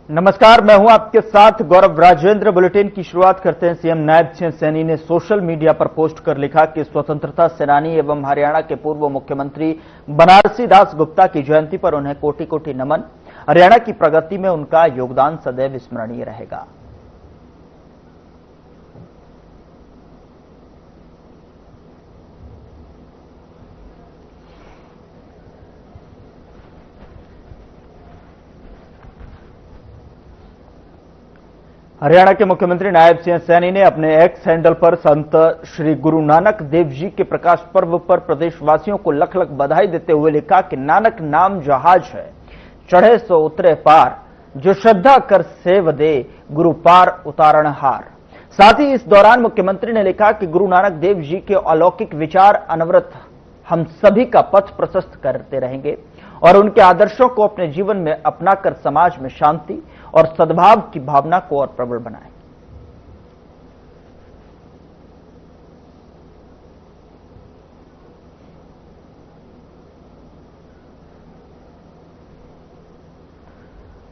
नमस्कार, मैं हूं आपके साथ गौरव राजेंद्र। बुलेटिन की शुरुआत करते हैं। सीएम नायब सिंह सैनी ने सोशल मीडिया पर पोस्ट कर लिखा कि स्वतंत्रता सेनानी एवं हरियाणा के पूर्व मुख्यमंत्री बनारसी दास गुप्ता की जयंती पर उन्हें कोटि कोटि नमन। हरियाणा की प्रगति में उनका योगदान सदैव स्मरणीय रहेगा। हरियाणा के मुख्यमंत्री नायब सिंह सैनी ने अपने एक्स हैंडल पर संत श्री गुरु नानक देव जी के प्रकाश पर्व पर प्रदेशवासियों को लख लख बधाई देते हुए लिखा कि नानक नाम जहाज है, चढ़े सो उतरे पार, जो श्रद्धा कर सेव दे, गुरु पार उतारण हार। साथ ही इस दौरान मुख्यमंत्री ने लिखा कि गुरु नानक देव जी के अलौकिक विचार अनवरत हम सभी का पथ प्रशस्त करते रहेंगे और उनके आदर्शों को अपने जीवन में अपनाकर समाज में शांति और सद्भाव की भावना को और प्रबल बनाएं।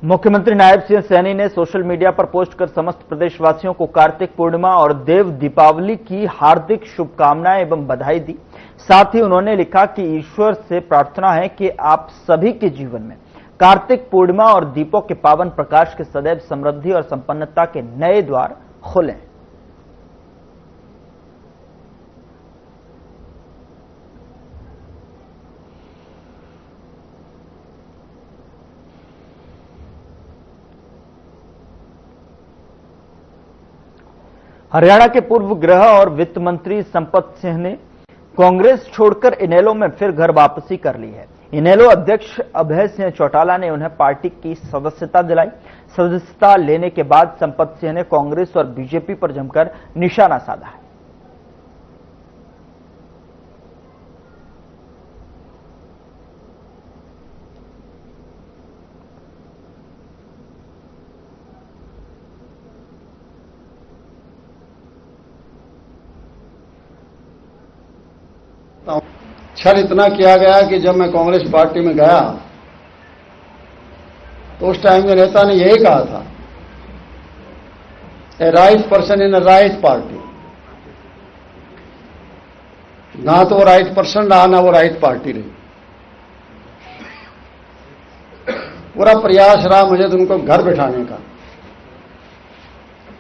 मुख्यमंत्री नायब सिंह सैनी ने सोशल मीडिया पर पोस्ट कर समस्त प्रदेशवासियों को कार्तिक पूर्णिमा और देव दीपावली की हार्दिक शुभकामनाएं एवं बधाई दी। साथ ही उन्होंने लिखा कि ईश्वर से प्रार्थना है कि आप सभी के जीवन में कार्तिक पूर्णिमा और दीपों के पावन प्रकाश के सदैव समृद्धि और संपन्नता के नए द्वार खुलें। हरियाणा के पूर्व गृह और वित्त मंत्री संपत सिंह ने कांग्रेस छोड़कर इनेलो में फिर घर वापसी कर ली है। इनेलो अध्यक्ष अभय सिंह चौटाला ने उन्हें पार्टी की सदस्यता दिलाई। सदस्यता लेने के बाद संपत सिंह ने कांग्रेस और बीजेपी पर जमकर निशाना साधा है। छल इतना किया गया कि जब मैं कांग्रेस पार्टी में गया तो उस टाइम के नेता ने यही कहा था, a right person in a right party. ना तो वो राइट पर्सन रहा, ना वो राइट पार्टी रही। पूरा प्रयास रहा मुझे तो उनको घर बिठाने का,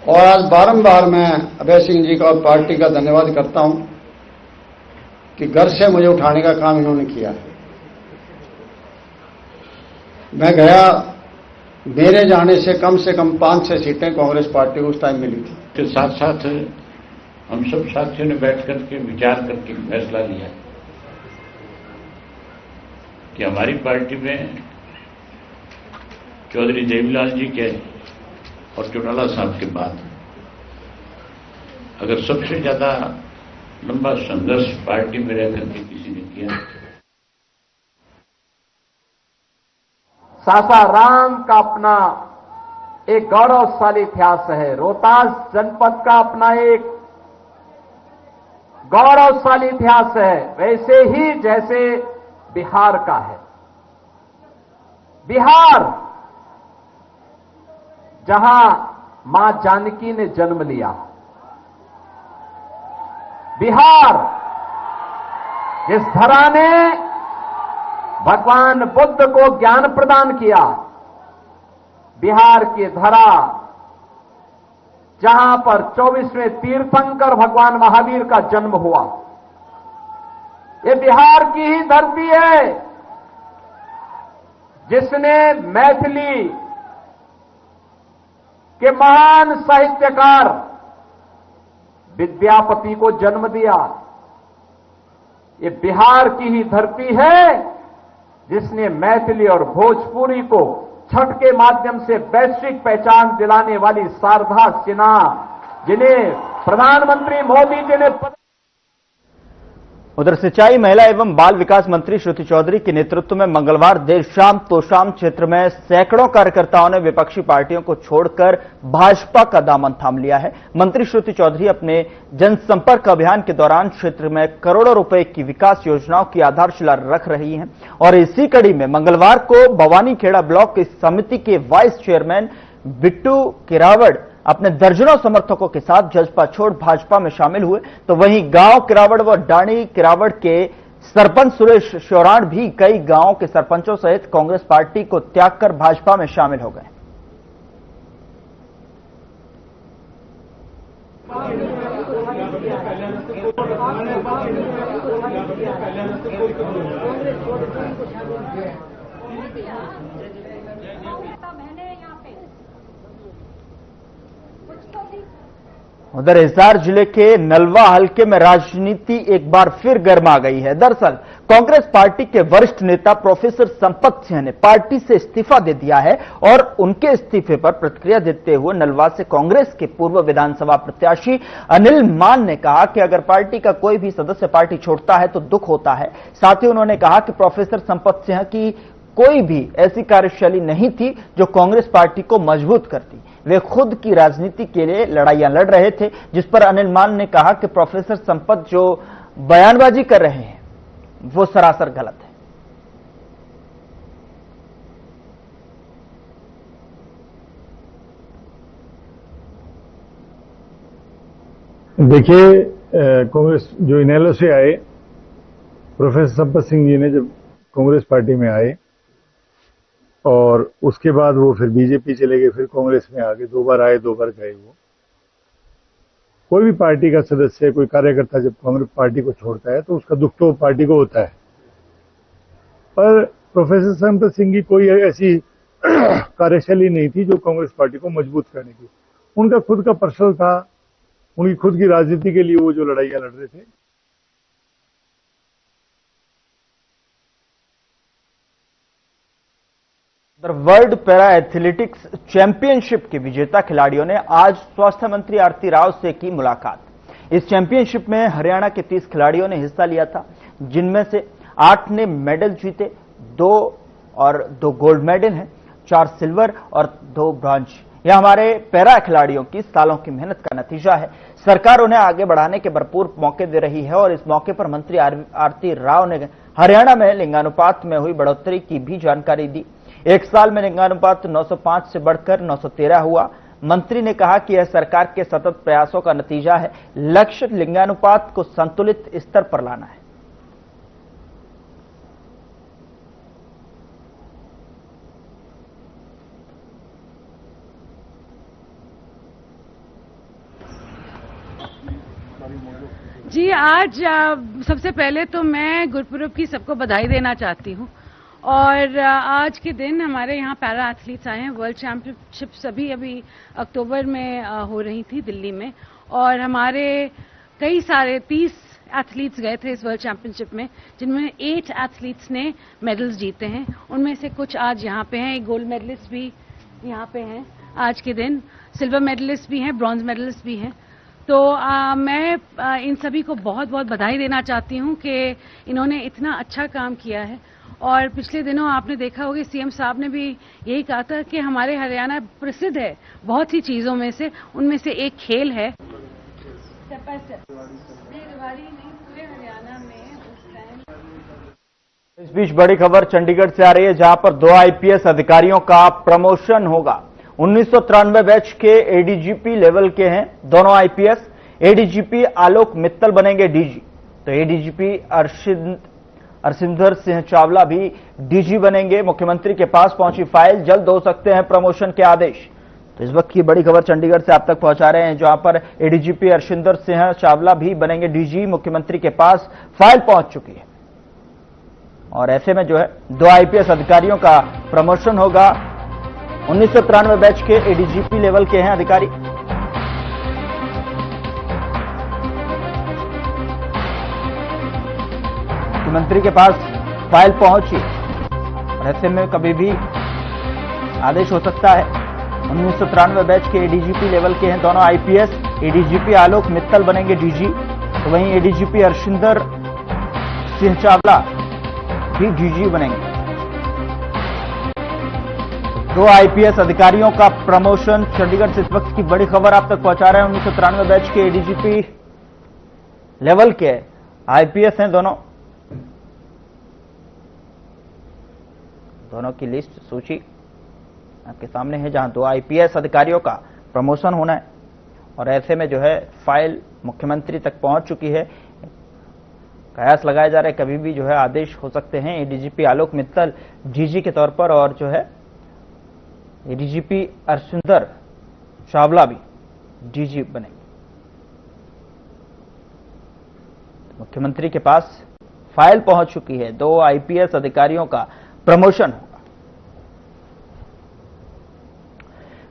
और आज बारंबार मैं अभय सिंह जी का और पार्टी का धन्यवाद करता हूं कि घर से मुझे उठाने का काम इन्होंने किया है। मैं गया, मेरे जाने से कम 5-6 सीटें कांग्रेस पार्टी को उस टाइम मिली थी। के साथ साथ हम सब साथियों ने बैठ करके विचार करके फैसला लिया कि हमारी पार्टी में चौधरी देवीलाल जी के और चौटाला साहब के बाद अगर सबसे ज्यादा लंबा संघर्ष पार्टी में रह करके किसी ने किया, सासाराम का अपना एक गौरवशाली इतिहास है। रोहतास जनपद का अपना एक गौरवशाली इतिहास है, वैसे ही जैसे बिहार का है। बिहार जहां मां जानकी ने जन्म लिया, बिहार जिस धरा ने भगवान बुद्ध को ज्ञान प्रदान किया, बिहार की धरा जहां पर 24वें तीर्थंकर भगवान महावीर का जन्म हुआ, ये बिहार की ही धरती है जिसने मैथिली के महान साहित्यकार विद्यापति को जन्म दिया। ये बिहार की ही धरती है जिसने मैथिली और भोजपुरी को छठ के माध्यम से वैश्विक पहचान दिलाने वाली शारदा सिन्हा, जिन्हें प्रधानमंत्री मोदी जी ने उधर सिंचाई, महिला एवं बाल विकास मंत्री श्रुति चौधरी के नेतृत्व में मंगलवार देर शाम तोशाम क्षेत्र में सैकड़ों कार्यकर्ताओं ने विपक्षी पार्टियों को छोड़कर भाजपा का दामन थाम लिया है। मंत्री श्रुति चौधरी अपने जनसंपर्क अभियान के दौरान क्षेत्र में करोड़ों रुपए की विकास योजनाओं की आधारशिला रख रही हैं और इसी कड़ी में मंगलवार को भवानीखेड़ा ब्लॉक समिति के वाइस चेयरमैन बिट्टू किरावड़ अपने दर्जनों समर्थकों के साथ जजपा छोड़ भाजपा में शामिल हुए, तो वहीं गांव किरावड़ व डाणी किरावड़ के सरपंच सुरेश श्योराण भी कई गांवों के सरपंचों सहित कांग्रेस पार्टी को त्याग कर भाजपा में शामिल हो गए। उधर हिसार जिले के नलवा हलके में राजनीति एक बार फिर गर्मा गई है। दरअसल कांग्रेस पार्टी के वरिष्ठ नेता प्रोफेसर संपत सिंह ने पार्टी से इस्तीफा दे दिया है और उनके इस्तीफे पर प्रतिक्रिया देते हुए नलवा से कांग्रेस के पूर्व विधानसभा प्रत्याशी अनिल मान ने कहा कि अगर पार्टी का कोई भी सदस्य पार्टी छोड़ता है तो दुख होता है। साथ ही उन्होंने कहा कि प्रोफेसर संपत सिंह की कोई भी ऐसी कार्यशैली नहीं थी जो कांग्रेस पार्टी को मजबूत करती। वे खुद की राजनीति के लिए लड़ाइयां लड़ रहे थे, जिस पर अनिल मान ने कहा कि प्रोफेसर संपत जो बयानबाजी कर रहे हैं वो सरासर गलत है। देखिए, कांग्रेस जो इनेलो से आए, प्रोफेसर संपत सिंह जी ने जब कांग्रेस पार्टी में आए और उसके बाद वो फिर बीजेपी चले गए, फिर कांग्रेस में आ गए, 2 बार आए 2 बार गए। वो कोई भी पार्टी का सदस्य, कोई कार्यकर्ता जब कांग्रेस पार्टी को छोड़ता है तो उसका दुख तो पार्टी को होता है। पर प्रोफेसर संपत सिंह की कोई ऐसी कार्यशैली नहीं थी जो कांग्रेस पार्टी को मजबूत करने की। उनका खुद का पर्सनल था, उनकी खुद की राजनीति के लिए वो जो लड़ाइयां लड़ रहे थे। वर्ल्ड पैरा एथलेटिक्स चैंपियनशिप के विजेता खिलाड़ियों ने आज स्वास्थ्य मंत्री आरती राव से की मुलाकात। इस चैंपियनशिप में हरियाणा के 30 खिलाड़ियों ने हिस्सा लिया था, जिनमें से 8 ने मेडल जीते, 2 गोल्ड मेडल हैं, 4 सिल्वर और 2 ब्रॉन्ज। यह हमारे पैरा खिलाड़ियों की सालों की मेहनत का नतीजा है। सरकार उन्हें आगे बढ़ाने के भरपूर मौके दे रही है और इस मौके पर मंत्री आरती राव ने हरियाणा में लिंगानुपात में हुई बढ़ोतरी की भी जानकारी दी। 1 साल में लिंगानुपात 905 से बढ़कर 913 हुआ। मंत्री ने कहा कि यह सरकार के सतत प्रयासों का नतीजा है। लक्ष्य लिंगानुपात को संतुलित स्तर पर लाना है। जी, आज सबसे पहले तो मैं गुरपुरब की सबको बधाई देना चाहती हूँ और आज के दिन हमारे यहाँ पैरा एथलीट्स आए हैं। वर्ल्ड चैंपियनशिप सभी अभी अक्टूबर में हो रही थी दिल्ली में और हमारे कई सारे 30 एथलीट्स गए थे इस वर्ल्ड चैंपियनशिप में, जिनमें 8 एथलीट्स ने मेडल्स जीते हैं। उनमें से कुछ आज यहाँ पे हैं, एक गोल्ड मेडलिस्ट भी यहाँ पे हैं आज के दिन, सिल्वर मेडलिस्ट भी हैं, ब्रॉन्ज मेडलिस्ट भी हैं। तो मैं इन सभी को बहुत बहुत बधाई देना चाहती हूँ कि इन्होंने इतना अच्छा काम किया है। और पिछले दिनों आपने देखा होगा सीएम साहब ने भी यही कहा था कि हमारे हरियाणा प्रसिद्ध है बहुत सी चीज़ों में से, उनमें से एक खेल है। स्टेप बाय स्टेप पूरे हरियाणा में। इस बीच बड़ी खबर चंडीगढ़ से आ रही है, जहां पर 2 आईपीएस अधिकारियों का प्रमोशन होगा। 1993 बैच के एडीजीपी लेवल के हैं दोनों आईपीएस। एडीजीपी आलोक मित्तल बनेंगे डीजी, तो एडीजीपी अरशिंदर सिंह चावला भी डीजी बनेंगे। मुख्यमंत्री के पास पहुंची फाइल, जल्द हो सकते हैं प्रमोशन के आदेश। तो इस वक्त की बड़ी खबर चंडीगढ़ से आप तक पहुंचा रहे हैं, जहां पर एडीजीपी अरशिंदर सिंह चावला भी बनेंगे डीजी। मुख्यमंत्री के पास फाइल पहुंच चुकी है और ऐसे में जो है 2 आईपीएस अधिकारियों का प्रमोशन होगा। 1993 बैच के एडीजीपी लेवल के हैं अधिकारी। मुख्यमंत्री के पास फाइल पहुंची और ऐसे में कभी भी आदेश हो सकता है। 1993 बैच के एडीजीपी लेवल के हैं दोनों आईपीएस। एडीजीपी आलोक मित्तल बनेंगे डीजी, तो वहीं एडीजीपी अरशिंदर सिंह चावला भी डीजी बनेंगे। 2 आईपीएस अधिकारियों का प्रमोशन। चंडीगढ़ से इस वक्त की बड़ी खबर आप तक पहुंचा रहे हैं। 1993 बैच के एडीजीपी लेवल के आईपीएस हैं दोनों की लिस्ट सूची आपके सामने है, जहां 2 आईपीएस अधिकारियों का प्रमोशन होना है और ऐसे में जो है फाइल मुख्यमंत्री तक पहुंच चुकी है। कयास लगाए जा रहे कभी भी जो है आदेश हो सकते हैं। एडीजीपी आलोक मित्तल डीजी के तौर पर और जो है एडीजीपी अर्शुंदर चावला भी डीजी बनेंगे। मुख्यमंत्री के पास फाइल पहुंच चुकी है। 2 आईपीएस अधिकारियों का प्रमोशन होगा।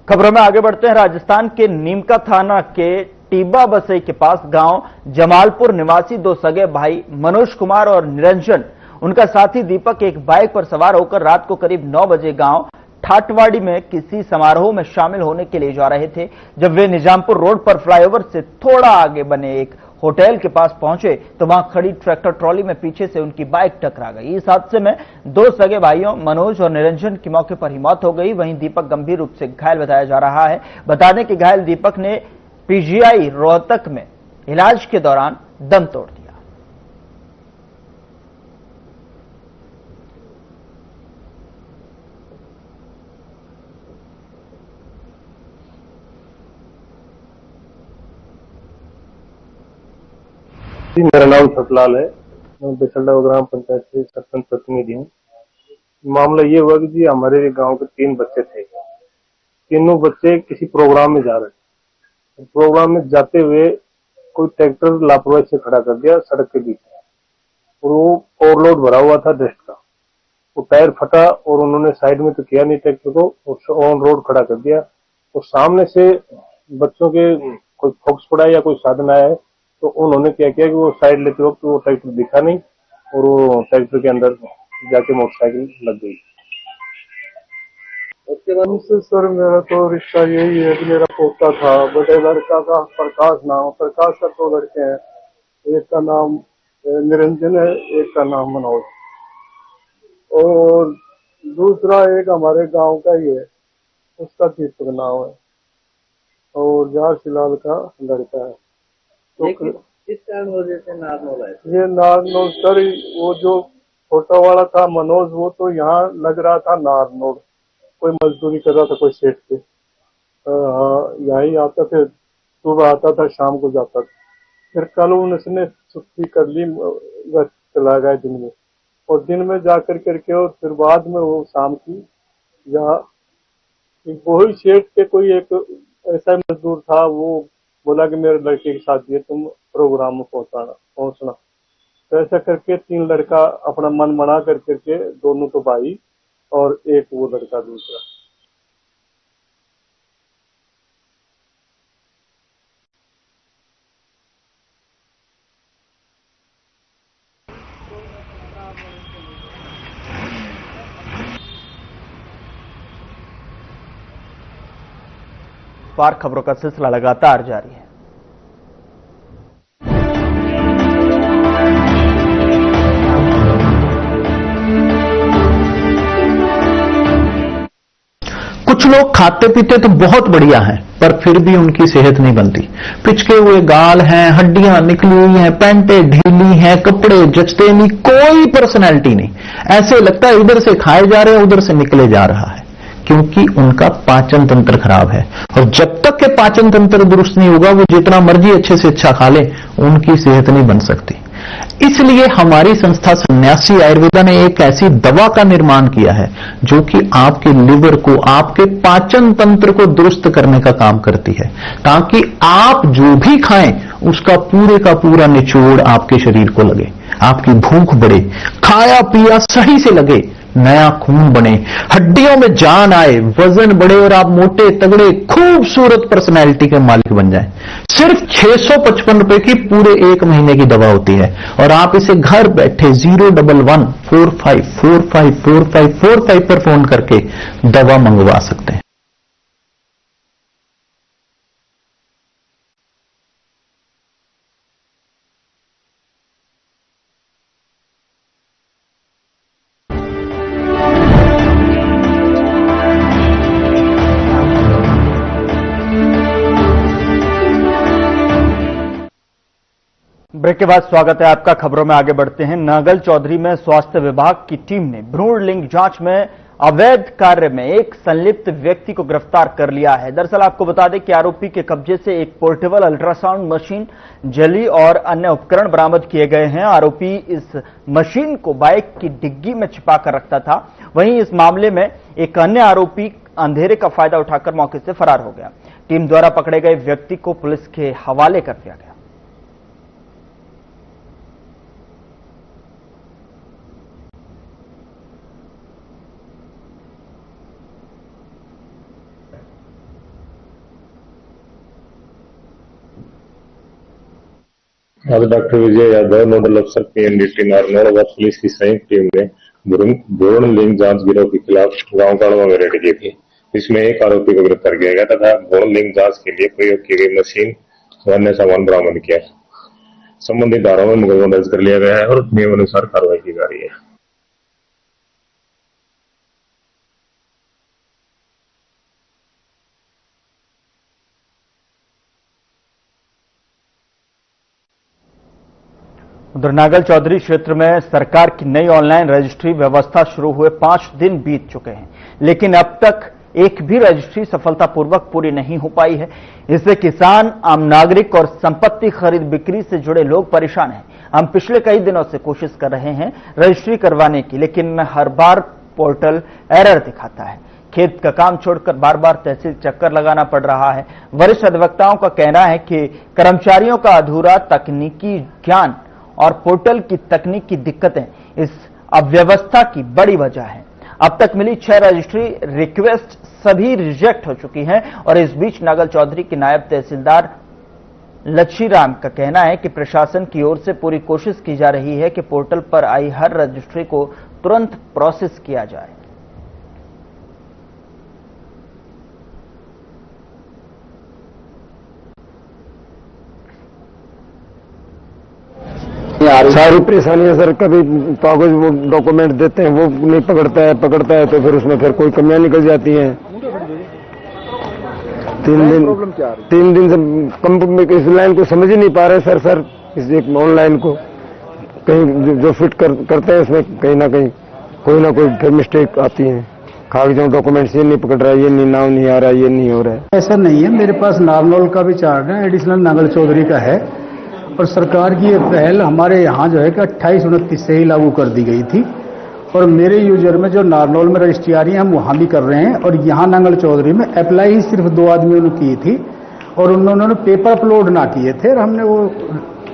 खबरों में आगे बढ़ते हैं। राजस्थान के नीमका थाना के टीबा बसई के पास गांव जमालपुर निवासी 2 सगे भाई मनोज कुमार और निरंजन, उनका साथी दीपक एक बाइक पर सवार होकर रात को करीब 9 बजे गांव ठाटवाड़ी में किसी समारोह में शामिल होने के लिए जा रहे थे। जब वे निजामपुर रोड पर फ्लाईओवर से थोड़ा आगे बने एक होटल के पास पहुंचे तो वहां खड़ी ट्रैक्टर ट्रॉली में पीछे से उनकी बाइक टकरा गई। इस हादसे में 2 सगे भाइयों मनोज और निरंजन की मौके पर ही मौत हो गई। वहीं दीपक गंभीर रूप से घायल बताया जा रहा है। बता दें कि घायल दीपक ने पीजीआई रोहतक में इलाज के दौरान दम तोड़ दिया। जी, मेरा नाम सतलाल है। मैं बिसल्डा ग्राम पंचायत से सरपंच प्रतिनिधि हूँ। मामला ये हुआ कि जी हमारे गांव के 3 बच्चे थे। तीनों बच्चे किसी प्रोग्राम में जा रहे थे। प्रोग्राम में जाते हुए कोई ट्रैक्टर लापरवाही से खड़ा कर दिया सड़क के बीच में और वो ओवरलोड भरा हुआ था डस्ट का। वो टायर फटा और उन्होंने साइड में तो किया नहीं ट्रैक्टर को और ऑन रोड खड़ा कर दिया। और सामने से बच्चों के कोई फोक्स पड़ा या कोई साधन आया है तो उन्होंने क्या किया कि वो साइड लेते वक्त वो ट्रैक्टर दिखा नहीं और वो ट्रैक्टर के अंदर जाके मोटरसाइकिल लग गई। उसके बाद से सर मेरा तो रिश्ता यही है कि मेरा पोता था। बड़े लड़का का प्रकाश नाम, प्रकाश का 2 लड़के हैं, एक का नाम निरंजन है, एक का नाम मनोज और दूसरा एक हमारे गांव का ही है, उसका दीपक नाम है और जहाँ फिलहाल का लड़का है। तो किस कारण वजह से नारनौल है? ये नारनौल सर वो जो छोटा वाला था मनोज वो तो यहाँ लग रहा था नारनौल, कोई मजदूरी कर रहा था कोई सेठ पे। यही आता थे, सुबह आता था शाम को जाता था। फिर कल उसने छुट्टी कर ली, चला गया दिन में और दिन में जाकर करके और फिर बाद में वो शाम की यहाँ वही सेठ के कोई एक ऐसा मजदूर था वो बोला कि मेरे लड़के की शादी है तुम प्रोग्राम में पहुंचना। तो ऐसा करके 3 लड़का अपना मन मना कर करके, दोनों तो भाई और एक वो लड़का दूसरा। पार खबरों का सिलसिला लगातार जारी है। कुछ लोग खाते पीते तो बहुत बढ़िया हैं, पर फिर भी उनकी सेहत नहीं बनती। पिचके हुए गाल हैं, हड्डियां निकली हुई हैं, पैंटें ढीली हैं, कपड़े जचते नहीं, कोई पर्सनैलिटी नहीं। ऐसे लगता है इधर से खाए जा रहे हैं उधर से निकले जा रहा है, क्योंकि उनका पाचन तंत्र खराब है। और जब तक के पाचन तंत्र दुरुस्त नहीं होगा वो जितना मर्जी अच्छे से अच्छा खा ले उनकी सेहत नहीं बन सकती। इसलिए हमारी संस्था सन्यासी आयुर्वेदा ने एक ऐसी दवा का निर्माण किया है जो कि आपके लिवर को, आपके पाचन तंत्र को दुरुस्त करने का काम करती है, ताकि आप जो भी खाएं उसका पूरे का पूरा निचोड़ आपके शरीर को लगे, आपकी भूख बढ़े, खाया पिया सही से लगे, नया खून बने, हड्डियों में जान आए, वजन बढ़े और आप मोटे तगड़े खूबसूरत पर्सनैलिटी के मालिक बन जाएं। सिर्फ 655 रुपए की पूरे 1 महीने की दवा होती है और आप इसे घर बैठे 01145454545 पर फोन करके दवा मंगवा सकते हैं। ब्रेक के बाद स्वागत है आपका। खबरों में आगे बढ़ते हैं। नांगल चौधरी में स्वास्थ्य विभाग की टीम ने भ्रूण लिंग जांच में अवैध कार्य में एक संलिप्त व्यक्ति को गिरफ्तार कर लिया है। दरअसल आपको बता दें कि आरोपी के कब्जे से एक पोर्टेबल अल्ट्रासाउंड मशीन, जली और अन्य उपकरण बरामद किए गए हैं। आरोपी इस मशीन को बाइक की डिग्गी में छिपा कर रखता था। वहीं इस मामले में एक अन्य आरोपी अंधेरे का फायदा उठाकर मौके से फरार हो गया। टीम द्वारा पकड़े गए व्यक्ति को पुलिस के हवाले कर दिया गया। आज डॉक्टर विजय यादव, नोडल अफसर पीएनडीटी नारनौल व पुलिस की संयुक्त टीम ने भ्रूण लिंग जांच गिरोह के खिलाफ गांव काड़वा में रेड की थी। इसमें एक आरोपी को गिरफ्तार किया गया तथा भ्रूण लिंग जांच के लिए प्रयोग की गई मशीन व अन्य सामान बरामद किया। संबंधित धाराओं में मुकदमा दर्ज कर लिया गया है और नियमानुसार कार्रवाई की जा रही है। उधर नांगल चौधरी क्षेत्र में सरकार की नई ऑनलाइन रजिस्ट्री व्यवस्था शुरू हुए 5 दिन बीत चुके हैं, लेकिन अब तक एक भी रजिस्ट्री सफलतापूर्वक पूरी नहीं हो पाई है। इससे किसान, आम नागरिक और संपत्ति खरीद बिक्री से जुड़े लोग परेशान हैं। हम पिछले कई दिनों से कोशिश कर रहे हैं रजिस्ट्री करवाने की, लेकिन हर बार पोर्टल एरर दिखाता है। खेत का काम छोड़कर बार बार तहसील चक्कर लगाना पड़ रहा है। वरिष्ठ अधिवक्ताओं का कहना है कि कर्मचारियों का अधूरा तकनीकी ज्ञान और पोर्टल की तकनीकी दिक्कतें इस अव्यवस्था की बड़ी वजह है। अब तक मिली 6 रजिस्ट्री रिक्वेस्ट सभी रिजेक्ट हो चुकी हैं और इस बीच नांगल चौधरी के नायब तहसीलदार लच्छीराम का कहना है कि प्रशासन की ओर से पूरी कोशिश की जा रही है कि पोर्टल पर आई हर रजिस्ट्री को तुरंत प्रोसेस किया जाए। सारी परेशानियां सर, कभी कागज वो डॉक्यूमेंट देते हैं वो नहीं पकड़ता है तो फिर उसमें फिर कोई कमियां निकल जाती हैं। 3 दिन से इस लाइन को समझ ही नहीं पा रहे सर इस एक ऑनलाइन को कहीं जो फिट करते हैं उसमें कहीं ना कहीं कोई ना कोई फिर मिस्टेक आती है। कागजों डॉक्यूमेंट्स ये नहीं पकड़ रहा है, ये नहीं नाम नहीं आ रहा है, ये नहीं हो रहा है। ऐसा नहीं है, मेरे पास नारनौल का भी चार्ट है, एडिशनल नांगल चौधरी का है और सरकार की ये पहल हमारे यहाँ जो है कि 28-29 से ही लागू कर दी गई थी और मेरे यूजर में जो नारनौल में रजिस्ट्री आ रही है हम वहाँ भी कर रहे हैं और यहाँ नांगल चौधरी में अप्लाई ही सिर्फ 2 आदमियों ने की थी और उन्होंने पेपर अपलोड ना किए थे और हमने वो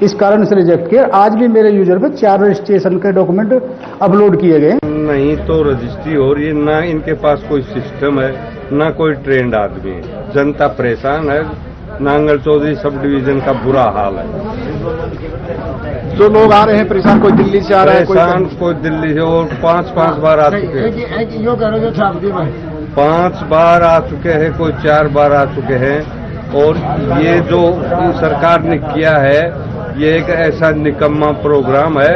इस कारण से रिजेक्ट किया। आज भी मेरे यूजर पे 4 रजिस्ट्रेशन के डॉक्यूमेंट अपलोड किए गए। नहीं तो रजिस्ट्री हो रही है, ना इनके पास कोई सिस्टम है, ना कोई ट्रेंड आदमी है। जनता परेशान है। नांगल चौधरी सब डिवीजन का बुरा हाल है। जो लोग आ रहे हैं परेशान, कोई दिल्ली से आ रहा है, कोई दिल्ली से और 5 बार आ चुके हैं, 5 बार आ चुके हैं, कोई 4 बार आ चुके हैं। और ये जो सरकार ने किया है ये एक ऐसा निकम्मा प्रोग्राम है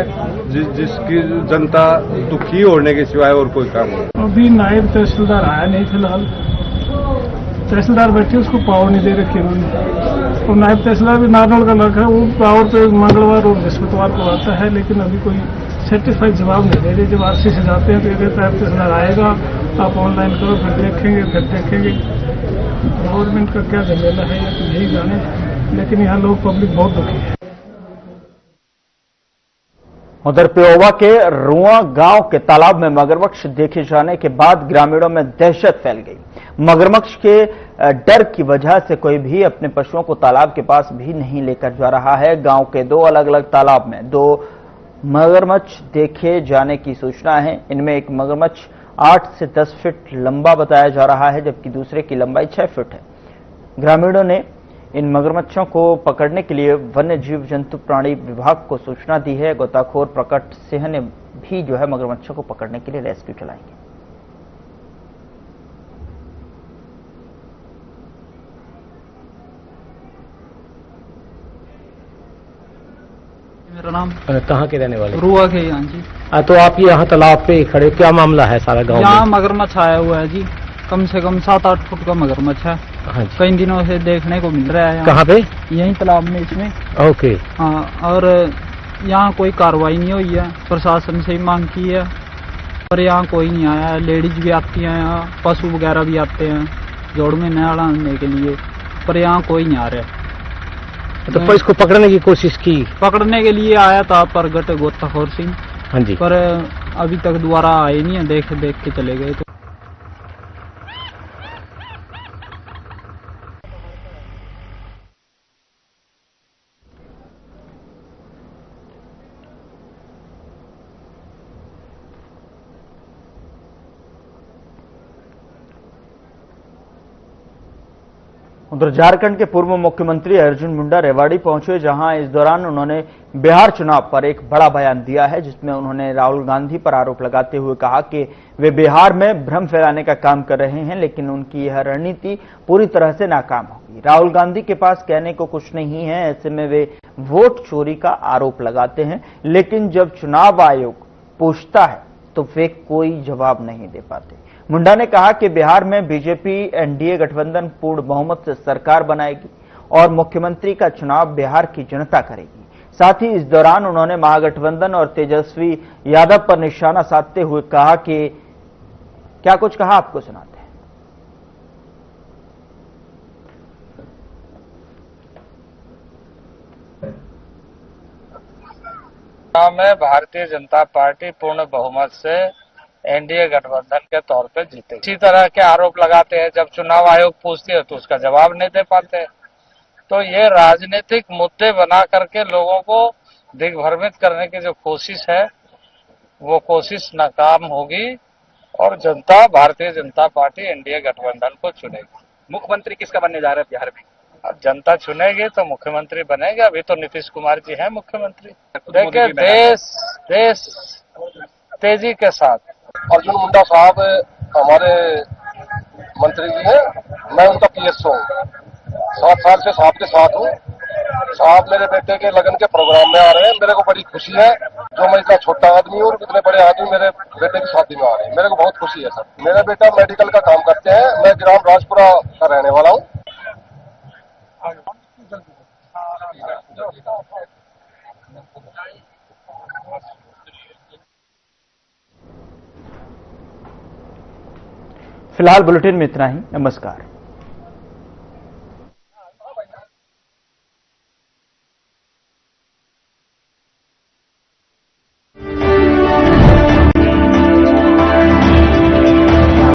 जिसकी जनता दुखी होने के सिवाय और कोई काम नहीं। अभी नायब तहसीलदार आया नहीं, फिलहाल तहसीलदार बैठे, उसको पावर नहीं दे रखी उन्होंने। और नायब तहसीलदार भी नारनौल का लड़का है, वो पावर पे मंगलवार और बृहस्पतिवार को आता है, लेकिन अभी कोई सेटिस्फाइड जवाब नहीं दे रहे। जब आरसी से जाते हैं तो ये कहता है नायब तहसीलदार आएगा, आप ऑनलाइन करो, फिर देखेंगे। गवर्नमेंट का क्या झमेला है यही जाने, लेकिन यहाँ लोग पब्लिक बहुत दुखी है। उधर पेओवा के रुआ गांव के तालाब में मगरमच्छ देखे जाने के बाद ग्रामीणों में दहशत फैल गई। मगरमच्छ के डर की वजह से कोई भी अपने पशुओं को तालाब के पास भी नहीं लेकर जा रहा है। गांव के 2 अलग अलग तालाब में 2 मगरमच्छ देखे जाने की सूचना है। इनमें एक मगरमच्छ 8 से 10 फीट लंबा बताया जा रहा है, जबकि दूसरे की लंबाई 6 फीट है। ग्रामीणों ने इन मगरमच्छों को पकड़ने के लिए वन्य जीव जंतु प्राणी विभाग को सूचना दी है। गोताखोर प्रकट सिंह ने भी जो है मगरमच्छों को पकड़ने के लिए रेस्क्यू चलाएंगे। मेरा नाम कहाँ के रहने वाले? रुआ के यहाँ जी। तो आप ये यहाँ तालाब पे खड़े, क्या मामला है सारा गांव में? यहाँ मगरमच्छ आया हुआ है जी, कम से कम 7-8 फुट का मगरमच्छ है। हाँ, कई दिनों से देखने को मिल रहा है। कहाँ पे? यहीं तालाब में इसमें। ओके। हाँ, और यहाँ कोई कार्रवाई नहीं हुई है, प्रशासन से ही मांग की है पर यहाँ कोई नहीं आया है। लेडीज भी आती हैं यहाँ, पशु वगैरह भी आते हैं जोड़ में नया डालने के लिए, पर यहाँ कोई नहीं आ रहा है। तो इसको पकड़ने की कोशिश की? पकड़ने के लिए आया था प्रगट गोताखोर सिंह। हाँ जी। पर अभी तक दोबारा आए नहीं है, देख के चले गए। तो उधर झारखंड के पूर्व मुख्यमंत्री अर्जुन मुंडा रेवाड़ी पहुंचे, जहां इस दौरान उन्होंने बिहार चुनाव पर एक बड़ा बयान दिया है, जिसमें उन्होंने राहुल गांधी पर आरोप लगाते हुए कहा कि वे बिहार में भ्रम फैलाने का काम कर रहे हैं, लेकिन उनकी यह रणनीति पूरी तरह से नाकाम होगी। राहुल गांधी के पास कहने को कुछ नहीं है, ऐसे में वे वोट चोरी का आरोप लगाते हैं, लेकिन जब चुनाव आयोग पूछता है तो वे कोई जवाब नहीं दे पाते। मुंडा ने कहा कि बिहार में बीजेपी एनडीए गठबंधन पूर्ण बहुमत से सरकार बनाएगी और मुख्यमंत्री का चुनाव बिहार की जनता करेगी। साथ ही इस दौरान उन्होंने महागठबंधन और तेजस्वी यादव पर निशाना साधते हुए कहा कि क्या कुछ कहा, आपको सुनाते हैं। में भारतीय जनता पार्टी पूर्ण बहुमत से एनडीए गठबंधन के तौर पे जीते। इसी तरह के आरोप लगाते हैं, जब चुनाव आयोग पूछते है तो उसका जवाब नहीं दे पाते। तो ये राजनीतिक मुद्दे बना करके लोगों को दिग्भ्रमित करने की जो कोशिश है वो कोशिश नाकाम होगी और जनता भारतीय जनता पार्टी एनडीए गठबंधन को चुनेगी। मुख्यमंत्री किसका बनने जा रहा है बिहार में? अब जनता चुनेगी तो मुख्यमंत्री बनेगा। अभी तो नीतीश कुमार जी हैं मुख्यमंत्री। देखिए, देश तेजी के साथ अर्जुन मुंडा साहब हमारे मंत्री जी हैं, मैं उनका पीएसओ हूँ। 7 साल से साहब के साथ हूँ। साहब मेरे बेटे के लगन के प्रोग्राम में आ रहे हैं, मेरे को बड़ी खुशी है। जो मैं इतना छोटा आदमी हूँ और इतने बड़े आदमी मेरे बेटे की शादी में आ रहे हैं, मेरे को बहुत खुशी है सर। मेरा बेटा मेडिकल का काम करते हैं, मैं ग्राम राजपुरा का रहने वाला हूँ। फिलहाल बुलेटिन में इतना ही। नमस्कार।